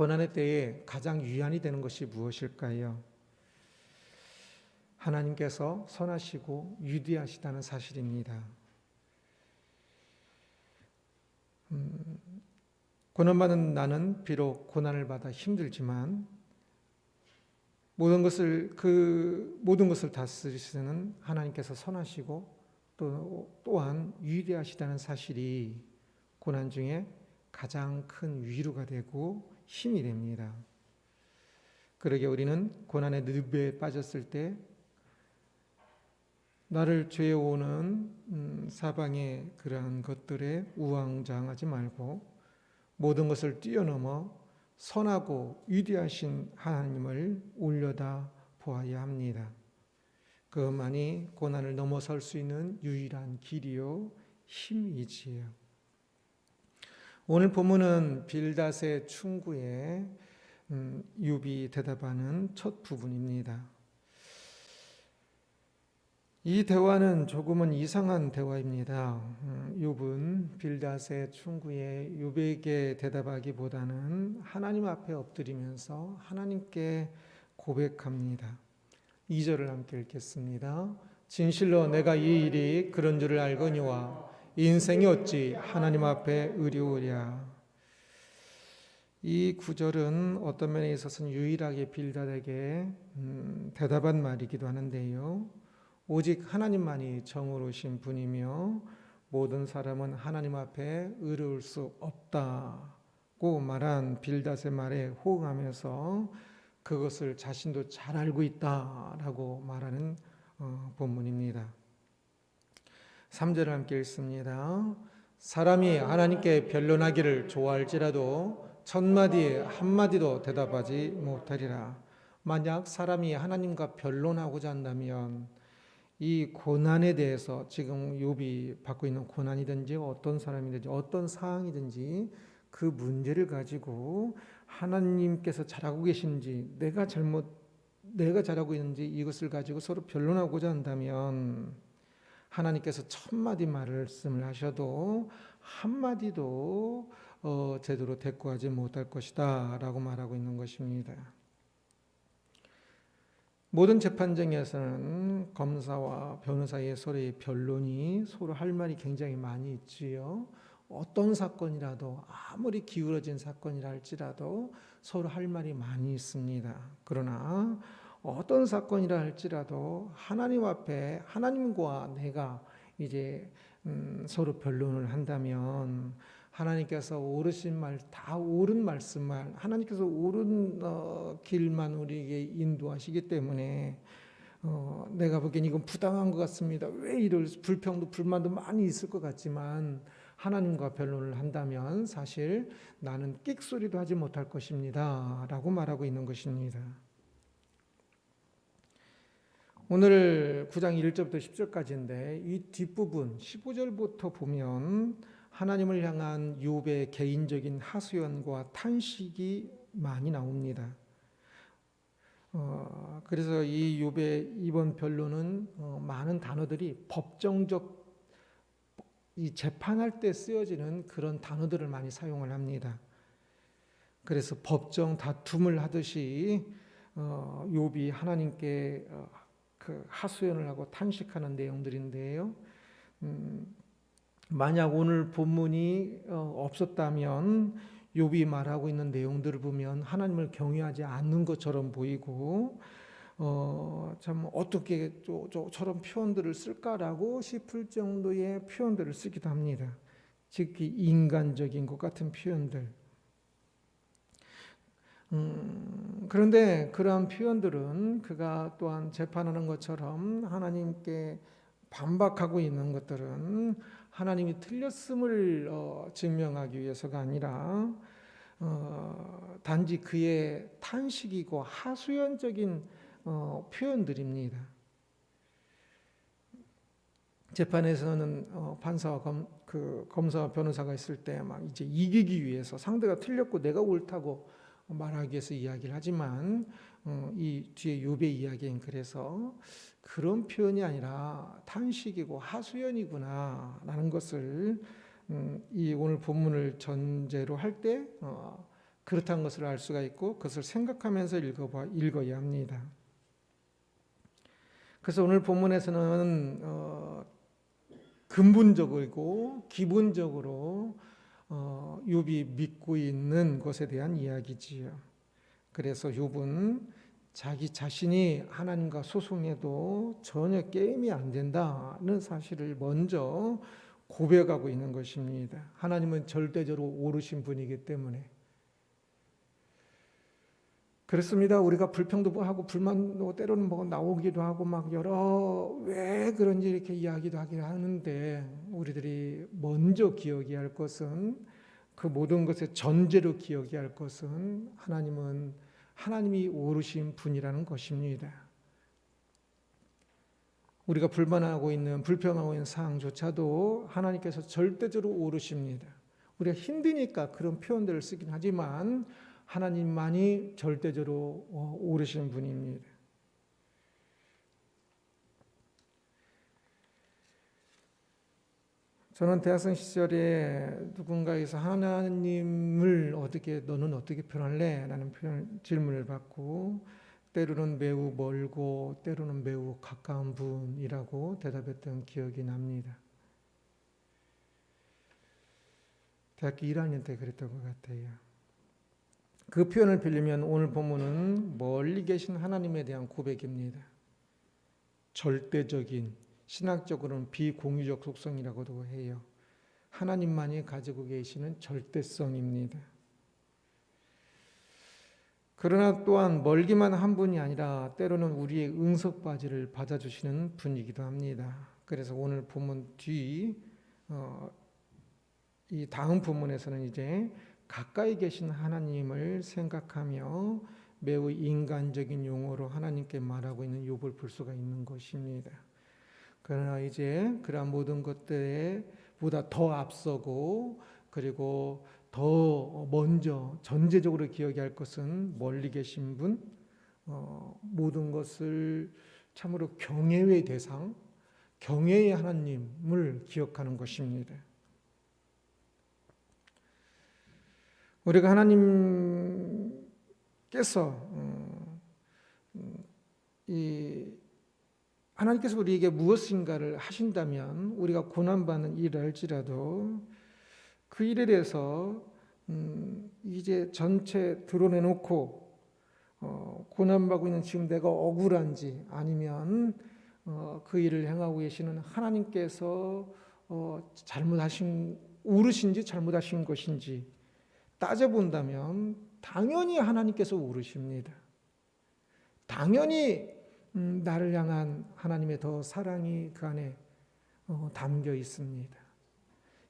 고난의 때에 가장 위안이 되는 것이 무엇일까요? 하나님께서 선하시고 위대하시다는 사실입니다. 고난받는 나는 비록 고난을 받아 힘들지만 모든 것을 다스리시는 하나님께서 선하시고 또한 위대하시다는 사실이 고난 중에 가장 큰 위로가 되고 힘이 됩니다. 그러게 우리는 고난의 늪에 빠졌을 때 나를 죄어오는 사방의 그러한 것들에 우왕좌왕하지 말고 모든 것을 뛰어넘어 선하고 위대하신 하나님을 올려다 보아야 합니다. 그것만이 고난을 넘어설 수 있는 유일한 길이요 힘이지요. 오늘 본문은 빌닷의 충고에 욥이 대답하는 첫 부분입니다. 이 대화는 조금은 이상한 대화입니다. 욥은 빌닷의 충고에 욥에게 대답하기보다는 하나님 앞에 엎드리면서 하나님께 고백합니다. 2절을 함께 읽겠습니다. 진실로 내가 이 일이 그런 줄을 알거니와 인생이 어찌 하나님 앞에 의리오랴. 이 구절은 어떤 면에 있어서는 유일하게 빌닷에게 대답한 말이기도 하는데요. 오직 하나님만이 정의로우신 분이며 모든 사람은 하나님 앞에 의로울 수 없다고 말한 빌닷의 말에 호응하면서 그것을 자신도 잘 알고 있다라고 말하는 본문입니다. 3절을 함께 읽습니다. 사람이 하나님께 변론하기를 좋아할지라도 천마디에 한마디도 대답하지 못하리라. 만약 사람이 하나님과 변론하고자 한다면 이 고난에 대해서 지금 욥이 받고 있는 고난이든지 어떤 사람이든지 어떤 상황이든지 그 문제를 가지고 하나님께서 잘하고 계신지 내가 잘하고 있는지 이것을 가지고 서로 변론하고자 한다면 하나님께서 천마디 말씀을 하셔도 한마디도 제대로 대꾸하지 못할 것이다 라고 말하고 있는 것입니다. 모든 재판정에서는 검사와 변호사의 서로의 변론이 서로 할 말이 굉장히 많이 있지요. 어떤 사건이라도 아무리 기울어진 사건이라 할지라도 서로 할 말이 많이 있습니다. 그러나 어떤 사건이라 할지라도 하나님 앞에 하나님과 내가 이제 서로 변론을 한다면 하나님께서 옳으신 말, 다 옳은 말씀만 하나님께서 옳은 길만 우리에게 인도하시기 때문에 내가 보기엔 이건 부당한 것 같습니다. 왜 이럴 불평도 불만도 많이 있을 것 같지만 하나님과 변론을 한다면 사실 나는 끽소리도 하지 못할 것입니다 라고 말하고 있는 것입니다. 오늘 9장 1절부터 10절까지인데 이 뒷부분 15절부터 보면 하나님을 향한 욥의 개인적인 하소연과 탄식이 많이 나옵니다. 그래서 이 욥의 이번 변론은 많은 단어들이 법정적 이 재판할 때 쓰여지는 그런 단어들을 많이 사용을 합니다. 그래서 법정 다툼을 하듯이 욥이 하나님께 그 하소연을 하고 탄식하는 내용들인데요. 만약 오늘 본문이 없었다면 욥이 말하고 있는 내용들을 보면 하나님을 경외하지 않는 것처럼 보이고 참 어떻게 저런 표현들을 쓸까라고 싶을 정도의 표현들을 쓰기도 합니다. 특히 인간적인 것 같은 표현들. 그런데 그러한 표현들은 그가 또한 재판하는 것처럼 하나님께 반박하고 있는 것들은 하나님이 틀렸음을 증명하기 위해서가 아니라 단지 그의 탄식이고 하소연적인 표현들입니다. 재판에서는 판사와 검사와 변호사가 있을 때 막 이제 이기기 위해서 상대가 틀렸고 내가 옳다고 말하기 위해서 이야기를 하지만 이 뒤에 욥의 이야기는 그래서 그런 표현이 아니라 탄식이고 하소연이구나 라는 것을 이 오늘 본문을 전제로 할 때 그렇다는 것을 알 수가 있고 그것을 생각하면서 읽어야 합니다. 그래서 오늘 본문에서는 근본적이고 기본적으로 욥이 믿고 있는 것에 대한 이야기지요. 그래서 욥은 자기 자신이 하나님과 소송해도 전혀 게임이 안 된다는 사실을 먼저 고백하고 있는 것입니다. 하나님은 절대적으로 옳으신 분이기 때문에. 그렇습니다. 우리가 불평도 하고 불만도 때로는 뭐 나오기도 하고 막 여러 왜 그런지 이렇게 이야기도 하긴 하는데 우리들이 먼저 기억해야 할 것은 그 모든 것의 전제로 기억해야 할 것은 하나님이 옳으신 분이라는 것입니다. 우리가 불평하고 있는 사항조차도 하나님께서 절대적으로 옳으십니다. 우리가 힘드니까 그런 표현들을 쓰긴 하지만 하나님만이 절대적으로 옳으신 분입니다. 저는 대학생 시절에 누군가에서 하나님을 너는 어떻게 표현할래? 라는 질문을 받고 때로는 매우 멀고 때로는 매우 가까운 분이라고 대답했던 기억이 납니다. 대학교 1학년 때 그랬던 것 같아요. 그 표현을 빌리면 오늘 본문은 멀리 계신 하나님에 대한 고백입니다. 절대적인, 신학적으로는 비공유적 속성이라고도 해요. 하나님만이 가지고 계시는 절대성입니다. 그러나 또한 멀기만 한 분이 아니라 때로는 우리의 응석바지를 받아주시는 분이기도 합니다. 그래서 오늘 본문 이 다음 본문에서는 이제 가까이 계신 하나님을 생각하며 매우 인간적인 용어로 하나님께 말하고 있는 욥을 볼 수가 있는 것입니다. 그러나 이제 그러한 모든 것들보다 더 앞서고 그리고 더 먼저 전제적으로 기억해야 할 것은 멀리 계신 분, 모든 것을 참으로 경외의 대상, 경외의 하나님을 기억하는 것입니다. 우리가 하나님께서 우리에게 무엇인가를 하신다면 우리가 고난받는 일을 할지라도 그 일에 대해서 이제 전체 드러내놓고 고난받고 있는 지금 내가 억울한지 아니면 그 일을 행하고 계시는 하나님께서 옳으신지 잘못하신 것인지 따져본다면 당연히 하나님께서 옳으십니다. 당연히 나를 향한 하나님의 더 사랑이 그 안에 담겨 있습니다.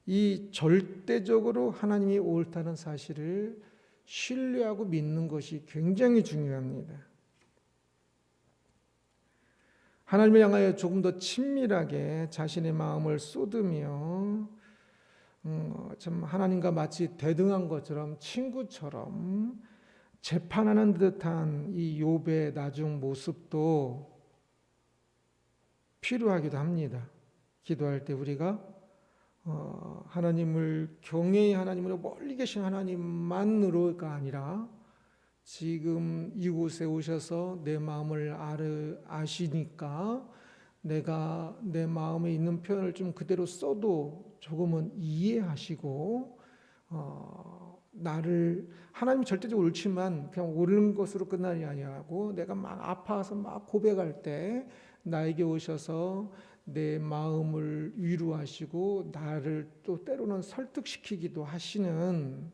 이 절대적으로 하나님이 옳다는 사실을 신뢰하고 믿는 것이 굉장히 중요합니다. 하나님을 향하여 조금 더 친밀하게 자신의 마음을 쏟으며 참 하나님과 마치 대등한 것처럼 친구처럼 재판하는 듯한 이 욥의 나중 모습도 필요하기도 합니다. 기도할 때 우리가 하나님을 경외의 하나님으로 멀리 계신 하나님만으로가 아니라 지금 이곳에 오셔서 내 마음을 아시니까 내가 내 마음에 있는 표현을 좀 그대로 써도 조금은 이해하시고 나를 하나님 절대적으로 옳지만 그냥 옳은 것으로 끝나지 아니하고 내가 막 아파서 막 고백할 때 나에게 오셔서 내 마음을 위로하시고 나를 또 때로는 설득시키기도 하시는,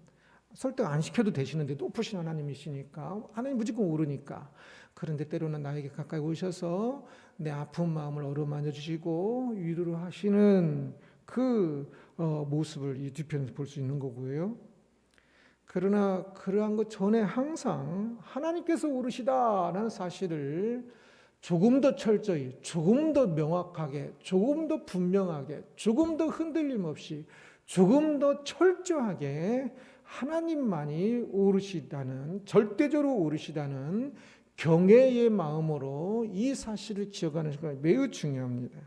설득 안 시켜도 되시는데 높으신 하나님이시니까 하나님 무조건 옳으니까. 그런데 때로는 나에게 가까이 오셔서 내 아픈 마음을 어루만져 주시고 위로를 하시는 그 모습을 이 뒤편에서 볼 수 있는 거고요. 그러나 그러한 것 전에 항상 하나님께서 옳으시다라는 사실을 조금 더 철저히, 조금 더 명확하게, 조금 더 분명하게, 조금 더 흔들림 없이, 조금 더 철저하게 하나님만이 옳으시다는, 절대적으로 옳으시다는 경외의 마음으로 이 사실을 기억하는 것이 매우 중요합니다.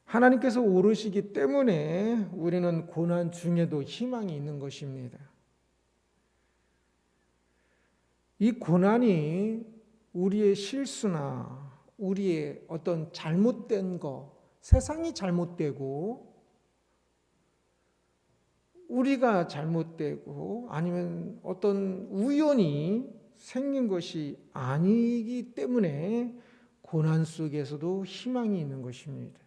하나님께서 오르시기 때문에 우리는 고난 중에도 희망이 있는 것입니다. 이 고난이 우리의 실수나 우리의 어떤 잘못된 거, 세상이 잘못되고 우리가 잘못되고 아니면 어떤 우연이 생긴 것이 아니기 때문에 고난 속에서도 희망이 있는 것입니다.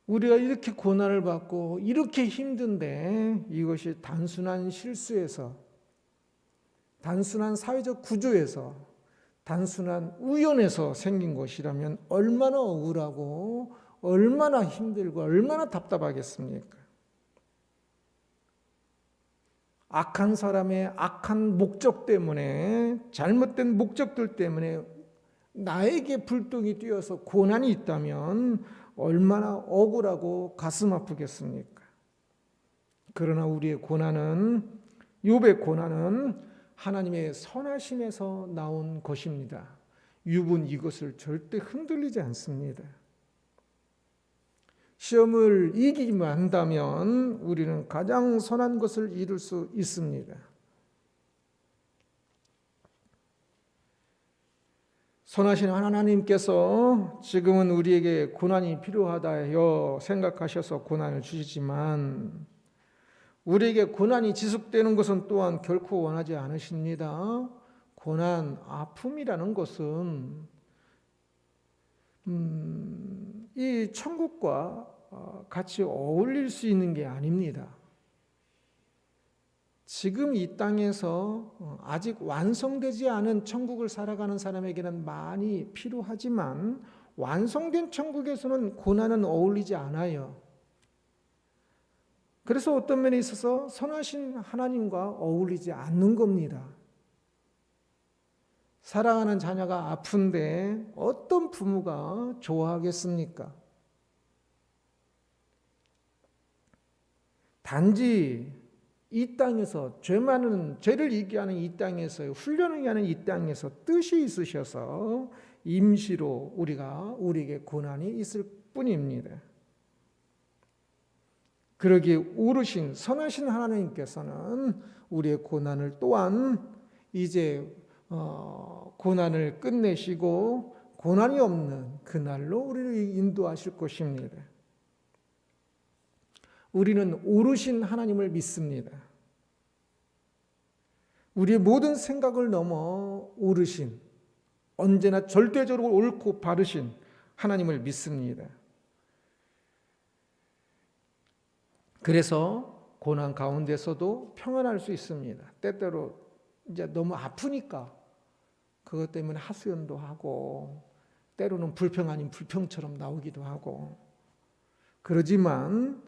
우리가 이렇게 고난을 받고 이렇게 힘든데 이것이 단순한 실수에서, 단순한 사회적 구조에서, 단순한 우연에서 생긴 것이라면 얼마나 억울하고 얼마나 힘들고 얼마나 답답하겠습니까? 악한 사람의 악한 목적 때문에, 잘못된 목적들 때문에 나에게 불똥이 뛰어서 고난이 있다면 얼마나 억울하고 가슴 아프겠습니까? 그러나 우리의 고난은, 욥의 고난은 하나님의 선하심에서 나온 것입니다. 욥은 이것을 절대 흔들리지 않습니다. 시험을 이기기만 한다면 우리는 가장 선한 것을 이룰 수 있습니다. 선하신 하나님께서 지금은 우리에게 고난이 필요하다여 생각하셔서 고난을 주시지만 우리에게 고난이 지속되는 것은 또한 결코 원하지 않으십니다. 고난, 아픔이라는 것은 이 천국과 같이 어울릴 수 있는 게 아닙니다. 지금 이 땅에서 아직 완성되지 않은 천국을 살아가는 사람에게는 많이 필요하지만 완성된 천국에서는 고난은 어울리지 않아요. 그래서 어떤 면에 있어서 선하신 하나님과 어울리지 않는 겁니다. 사랑하는 자녀가 아픈데 어떤 부모가 좋아하겠습니까? 단지 이 땅에서 죄를 이기게 하는 이 땅에서, 훈련을 하는 이 땅에서 뜻이 있으셔서 임시로 우리에게 고난이 있을 뿐입니다. 그러기에 오르신 선하신 하나님께서는 우리의 고난을 또한 이제 고난을 끝내시고 고난이 없는 그날로 우리를 인도하실 것입니다. 우리는 오르신 하나님을 믿습니다. 우리의 모든 생각을 넘어 오르신, 언제나 절대적으로 옳고 바르신 하나님을 믿습니다. 그래서 고난 가운데서도 평안할 수 있습니다. 때때로 이제 너무 아프니까 그것 때문에 하소연도 하고 때로는 불평 아닌 불평처럼 나오기도 하고 그러지만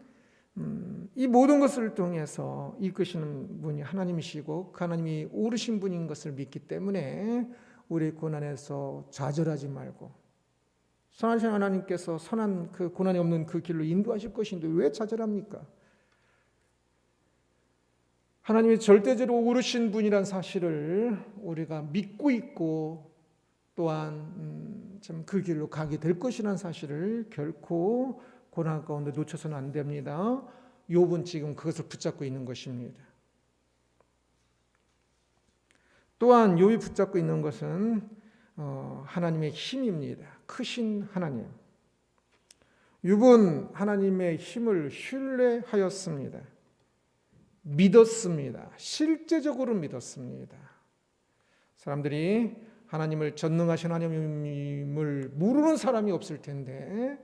이 모든 것을 통해서 이끄시는 분이 하나님이시고 그 하나님이 오르신 분인 것을 믿기 때문에 우리 고난에서 좌절하지 말고 선하신 하나님께서 선한 그 고난이 없는 그 길로 인도하실 것인데 왜 좌절합니까? 하나님이 절대적으로 오르신 분이란 사실을 우리가 믿고 있고 또한 참 그 길로 가게 될 것이라는 사실을 결코 고난 가운데 놓쳐서는 안 됩니다. 욥은 지금 그것을 붙잡고 있는 것입니다. 또한 욥이 붙잡고 있는 것은 하나님의 힘입니다. 크신 하나님. 욥은 하나님의 힘을 신뢰하였습니다. 믿었습니다. 실제적으로 믿었습니다. 사람들이 하나님을 전능하신 하나님을 모르는 사람이 없을 텐데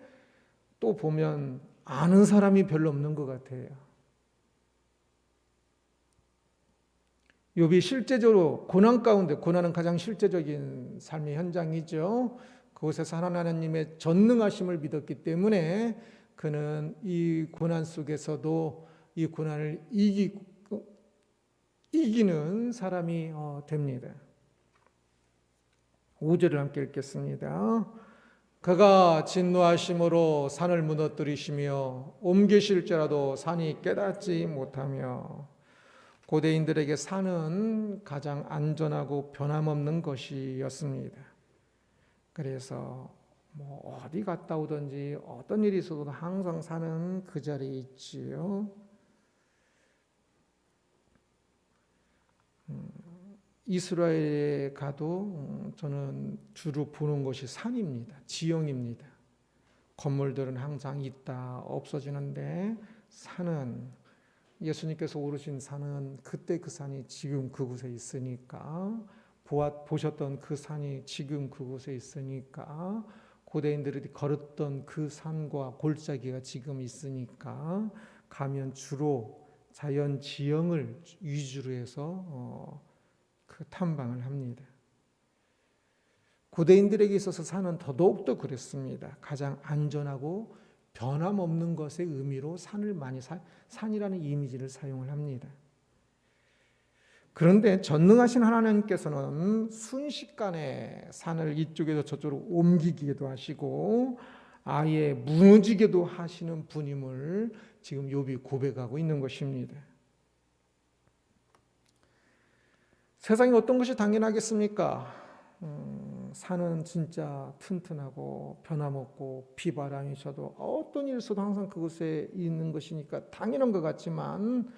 또 보면 아는 사람이 별로 없는 것 같아요. 욥이 실제적으로 고난 가운데, 고난은 가장 실제적인 삶의 현장이죠. 그곳에서 하나님의 전능하심을 믿었기 때문에 그는 이 고난 속에서도 이 고난을 이기는 사람이 됩니다. 5절을 함께 읽겠습니다. 그가 진노하심으로 산을 무너뜨리시며 옮기실지라도 산이 깨닫지 못하며 고대인들에게 산은 가장 안전하고 변함없는 것이었습니다. 그래서 뭐 어디 갔다 오든지 어떤 일이 있어도 항상 산은 그 자리에 있지요. 이스라엘에 가도 저는 주로 보는 것이 산입니다. 지형입니다. 건물들은 항상 있다 없어지는데 산은, 예수님께서 오르신 산은 그때 그 산이 지금 그곳에 있으니까, 보셨던 그 산이 지금 그곳에 있으니까, 고대인들이 걸었던 그 산과 골짜기가 지금 있으니까 가면 주로 자연 지형을 위주로 해서 그 탐방을 합니다. 고대인들에게 있어서 산은 더더욱더 그랬습니다. 가장 안전하고 변함없는 것의 의미로 산을 많이 산이라는 이미지를 사용을 합니다. 그런데 전능하신 하나님께서는 순식간에 산을 이쪽에서 저쪽으로 옮기기도 하시고 아예 무너지게도 하시는 분임을 지금 욥이 고백하고 있는 것입니다. 세상에 어떤 것이 당연하겠습니까? 산은 진짜 튼튼하고 변함없고 비바람이 쳐도 어떤 일 있어도 항상 그곳에 있는 것이니까 당연한 것 같지만,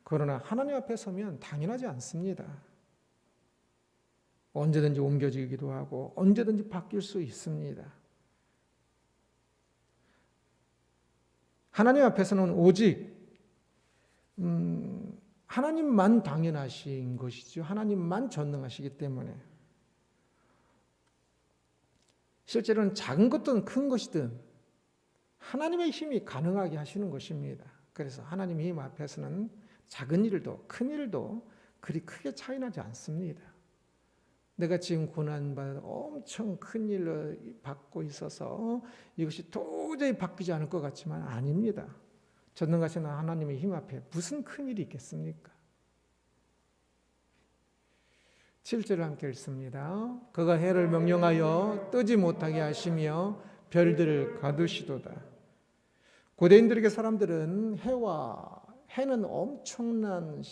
그러나 하나님 앞에 서면 당연하지 않습니다. 언제든지 옮겨지기도 하고 언제든지 바뀔 수 있습니다. 하나님 앞에서는 오직 하나님만 당연하신 것이죠. 하나님만 전능하시기 때문에 실제로는 작은 것든 큰 것이든 하나님의 힘이 가능하게 하시는 것입니다. 그래서 하나님의 힘 앞에서는 작은 일도 큰 일도 그리 크게 차이나지 않습니다. 내가 지금 고난받아 엄청 큰 일을 받고 있어서 이것이 도저히 바뀌지 않을 것 같지만 아닙니다. 전능하신 하나님의 힘 앞에 무슨 큰 일이 있겠습니까? 7절을 함께 읽습니다. 그가 해를 명령하여 뜨지 못하게 하시며 별들을 가두시도다. 고대인들에게 사람들은 해는 엄청난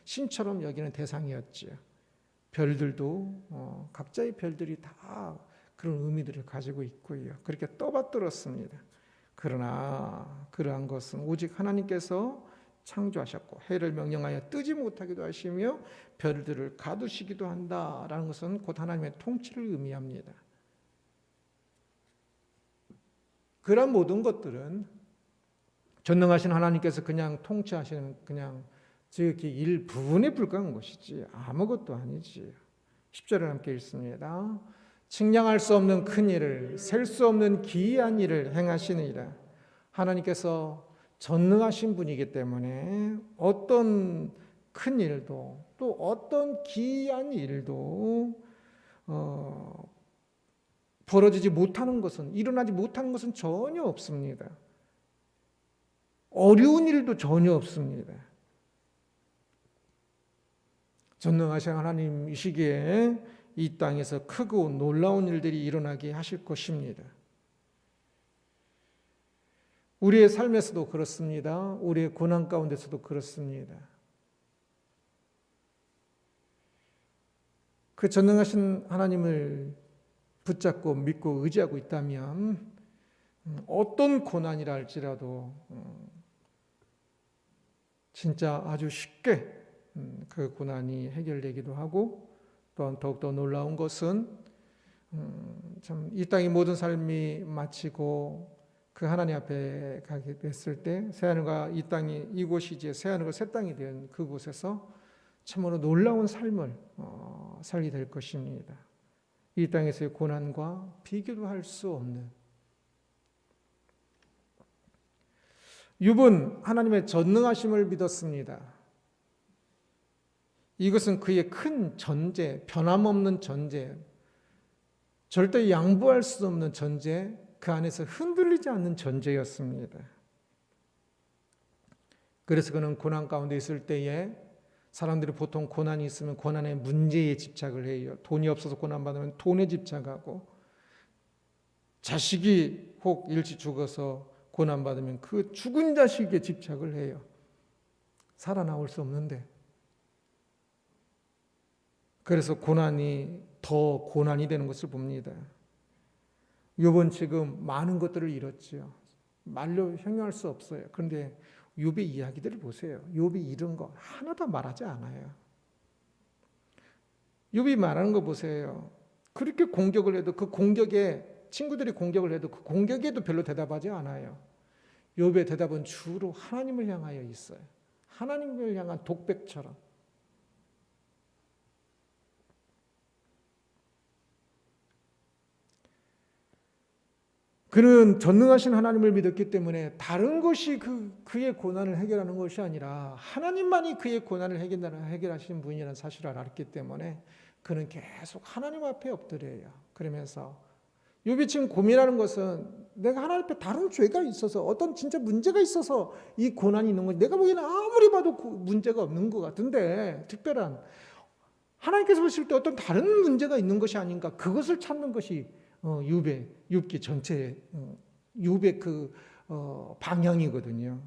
신처럼 여기는 대상이었지요. 별들도 각자의 별들이 다 그런 의미들을 가지고 있고요. 그렇게 떠받들었습니다. 그러나 그러한 것은 오직 하나님께서 창조하셨고 해를 명령하여 뜨지 못하기도 하시며 별들을 가두시기도 한다라는 것은 곧 하나님의 통치를 의미합니다. 그런 모든 것들은 전능하신 하나님께서 그냥 통치하시는 그냥 지극히 일부분에 불과한 것이지 아무것도 아니지. 10절을 함께 읽습니다. 측량할 수 없는 큰 일을, 셀 수 없는 기이한 일을 행하시느니라. 하나님께서 전능하신 분이기 때문에 어떤 큰 일도 또 어떤 기이한 일도 벌어지지 못하는 것은, 일어나지 못하는 것은 전혀 없습니다. 어려운 일도 전혀 없습니다. 전능하신 하나님이시기에 이 땅에서 크고 놀라운 일들이 일어나게 하실 것입니다. 우리의 삶에서도 그렇습니다. 우리의 고난 가운데서도 그렇습니다. 그 전능하신 하나님을 붙잡고 믿고 의지하고 있다면 어떤 고난이라 할지라도 진짜 아주 쉽게 그 고난이 해결되기도 하고, 또한 더욱더 놀라운 것은 참 이 땅의 모든 삶이 마치고 그 하나님 앞에 가게 됐을 때 새하늘과 이 땅이, 이곳이 이제 새하늘과 새 땅이 된 그곳에서 참으로 놀라운 삶을 살게 될 것입니다. 이 땅에서의 고난과 비교도 할 수 없는. 욥은 하나님의 전능하심을 믿었습니다. 이것은 그의 큰 전제, 변함없는 전제, 절대 양보할 수 없는 전제, 그 안에서 흔들리지 않는 전제였습니다. 그래서 그는 고난 가운데 있을 때에 사람들이 보통 고난이 있으면 고난의 문제에 집착을 해요. 돈이 없어서 고난받으면 돈에 집착하고, 자식이 혹 일찍 죽어서 고난받으면 그 죽은 자식에 집착을 해요. 살아나올 수 없는데. 그래서 고난이 더 고난이 되는 것을 봅니다. 욥은 지금 많은 것들을 잃었지요. 말로 형용할 수 없어요. 그런데 욥의 이야기들을 보세요. 욥이 잃은 거 하나도 말하지 않아요. 욥이 말하는 거 보세요. 그렇게 공격을 해도 그 공격에 친구들이 공격을 해도 그 공격에도 별로 대답하지 않아요. 욥의 대답은 주로 하나님을 향하여 있어요. 하나님을 향한 독백처럼. 그는 전능하신 하나님을 믿었기 때문에 다른 것이 그의 고난을 해결하는 것이 아니라 하나님만이 그의 고난을 해결하시는 분이라는 사실을 알았기 때문에 그는 계속 하나님 앞에 엎드려요. 그러면서 욥이 지금 고민하는 것은 내가 하나님 앞에 다른 죄가 있어서 어떤 진짜 문제가 있어서 이 고난이 있는 거지. 내가 보기에는 아무리 봐도 문제가 없는 것 같은데 특별한 하나님께서 보실 때 어떤 다른 문제가 있는 것이 아닌가 그것을 찾는 것이 욥기 전체 욥의 방향이거든요.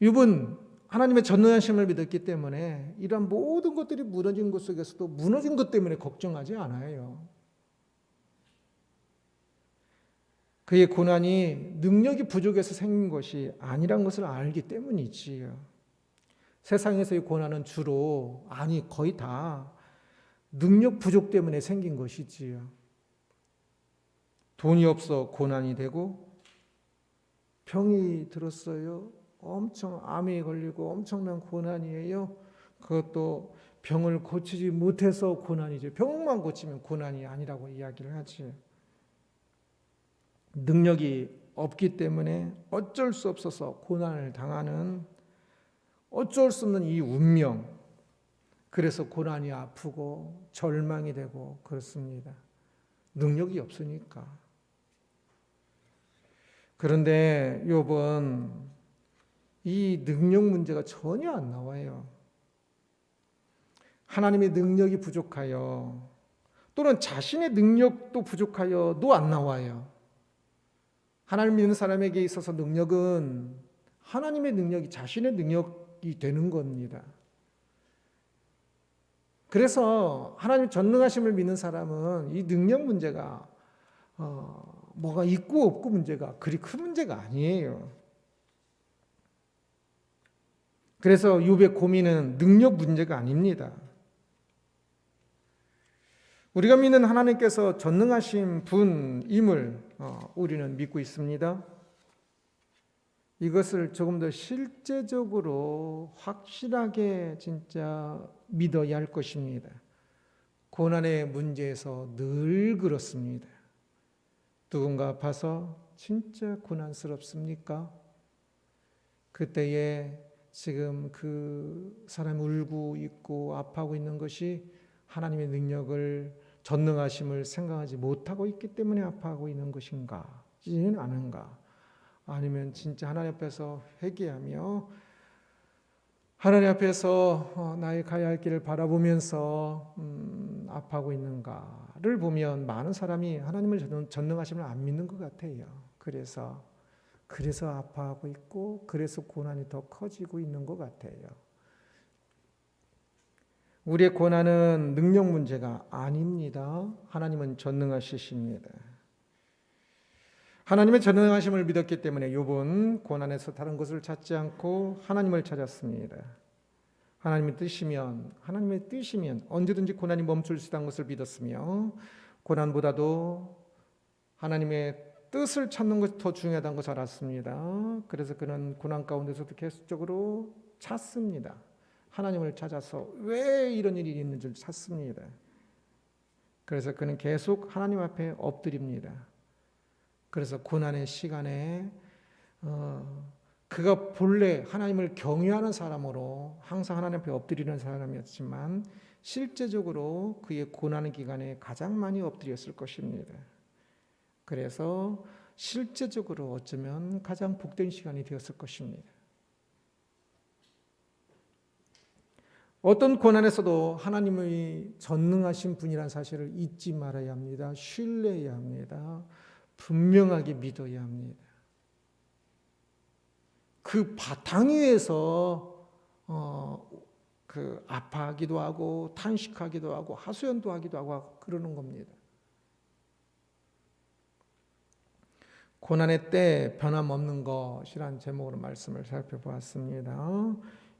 욥은 하나님의 전능하심을 믿었기 때문에 이러한 모든 것들이 무너진 것 속에서도 무너진 것 때문에 걱정하지 않아요. 그의 고난이 능력이 부족해서 생긴 것이 아니란 것을 알기 때문이지요. 세상에서의 고난은 주로 거의 다 능력 부족 때문에 생긴 것이지요. 돈이 없어 고난이 되고 병이 들었어요. 엄청 암에 걸리고 엄청난 고난이에요. 그것도 병을 고치지 못해서 고난이죠. 병만 고치면 고난이 아니라고 이야기를 하지. 능력이 없기 때문에 어쩔 수 없어서 고난을 당하는 어쩔 수 없는 이 운명. 그래서 고난이 아프고 절망이 되고 그렇습니다. 능력이 없으니까. 그런데 욥은 이 능력 문제가 전혀 안 나와요. 하나님의 능력이 부족하여 또는 자신의 능력도 부족하여도 안 나와요. 하나님 믿는 사람에게 있어서 능력은 하나님의 능력이 자신의 능력이 되는 겁니다. 그래서 하나님 전능하심을 믿는 사람은 이 능력 문제가 뭐가 있고 없고 문제가 그리 큰 문제가 아니에요. 그래서 욥의 고민은 능력 문제가 아닙니다. 우리가 믿는 하나님께서 전능하신 분임을 우리는 믿고 있습니다. 이것을 조금 더 실제적으로 확실하게 진짜 믿어야 할 것입니다. 고난의 문제에서 늘 그렇습니다. 누군가 아파서 진짜 고난스럽습니까? 그때에 지금 그 사람이 울고 있고 아파하고 있는 것이 하나님의 능력을 전능하심을 생각하지 못하고 있기 때문에 아파하고 있는 것인가? 지는 않은가? 아니면 진짜 하나님 앞에서 회개하며 하나님 앞에서 나의 가야 할 길을 바라보면서 아파하고 있는가를 보면 많은 사람이 하나님을 전능하심을 안 믿는 것 같아요. 그래서 아파하고 있고 그래서 고난이 더 커지고 있는 것 같아요. 우리의 고난은 능력 문제가 아닙니다. 하나님은 전능하시십니다. 하나님의 전능하심을 믿었기 때문에 욥은 고난에서 다른 것을 찾지 않고 하나님을 찾았습니다. 하나님의 뜻이면 언제든지 고난이 멈출 수 있다는 것을 믿었으며 고난보다도 하나님의 뜻을 찾는 것이 더 중요하다는 것을 알았습니다. 그래서 그는 고난 가운데서도 계속적으로 찾습니다. 하나님을 찾아서 왜 이런 일이 있는지를 찾습니다. 그래서 그는 계속 하나님 앞에 엎드립니다. 그래서 고난의 시간에 그가 본래 하나님을 경외하는 사람으로 항상 하나님 앞에 엎드리는 사람이었지만 실제적으로 그의 고난 기간에 가장 많이 엎드렸을 것입니다. 그래서 실제적으로 어쩌면 가장 복된 시간이 되었을 것입니다. 어떤 고난에서도 하나님의 전능하신 분이라는 사실을 잊지 말아야 합니다. 신뢰해야 합니다. 분명하게 믿어야 합니다. 그 바탕 위에서 아파하기도 하고 탄식하기도 하고 하소연도 하기도 하고 그러는 겁니다. 고난의 때 변함없는 것이란 제목으로 말씀을 살펴보았습니다.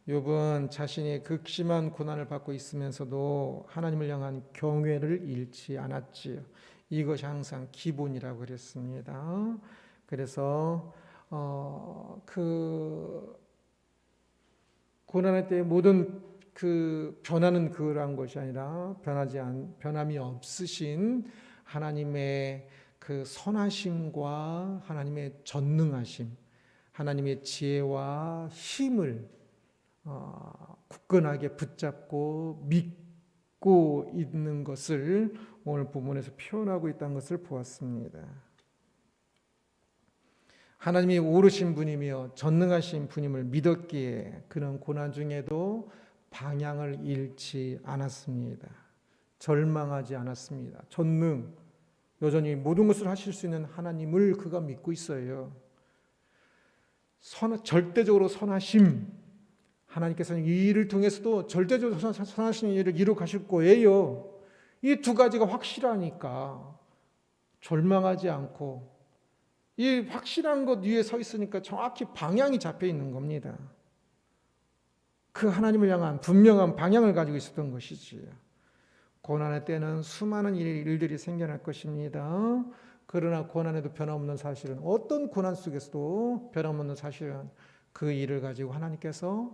욥은 자신이 극심한 고난을 받고 있으면서도 하나님을 향한 경외를 잃지 않았지요. 이것이 항상 기본이라고 그랬습니다. 그래서 그 고난의 때 모든 그 변화는 그러한 것이 아니라 변함이 없으신 하나님의 그 선하심과 하나님의 전능하심, 하나님의 지혜와 힘을 굳건하게 붙잡고 믿고 있는 것을 오늘 본문에서 표현하고 있다는 것을 보았습니다. 하나님이 오르신 분이며 전능하신 분임을 믿었기에 그는 고난 중에도 방향을 잃지 않았습니다. 절망하지 않았습니다. 전능, 여전히 모든 것을 하실 수 있는 하나님을 그가 믿고 있어요. 절대적으로 선하심, 하나님께서는 이 일을 통해서도 절대적으로 선하신 일을 이루어 가실 거예요. 이 두 가지가 확실하니까 절망하지 않고 이 확실한 것 위에 서 있으니까 정확히 방향이 잡혀 있는 겁니다. 그 하나님을 향한 분명한 방향을 가지고 있었던 것이지요. 고난의 때는 수많은 일들이 생겨날 것입니다. 그러나 고난에도 변함없는 사실은, 어떤 고난 속에서도 변함없는 사실은 그 일을 가지고 하나님께서,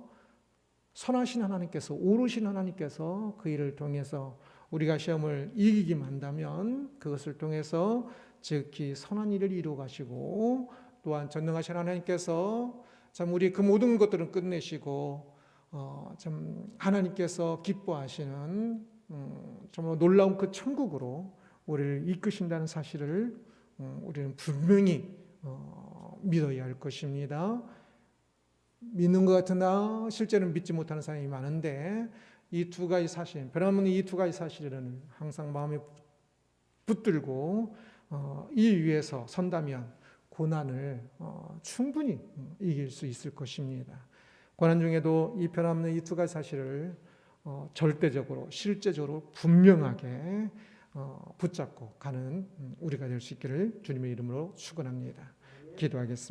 선하신 하나님께서, 오르신 하나님께서 그 일을 통해서 우리가 시험을 이기기만 한다면 그것을 통해서 즉히 선한 일을 이루어 가시고, 또한 전능하신 하나님께서 참 우리 그 모든 것들은 끝내시고 참 하나님께서 기뻐하시는 정말 놀라운 그 천국으로 우리를 이끄신다는 사실을 우리는 분명히 믿어야 할 것입니다. 믿는 것 같으나 실제는 믿지 못하는 사람이 많은데, 이 두 가지 사실, 변함없는 이 두 가지 사실은 항상 마음에 붙들고 이 위에서 선다면 고난을 충분히 이길 수 있을 것입니다. 고난 중에도 이 변함없는 이 두 가지 사실을 절대적으로, 실제적으로 분명하게 붙잡고 가는 우리가 될 수 있기를 주님의 이름으로 축원합니다. 기도하겠습니다.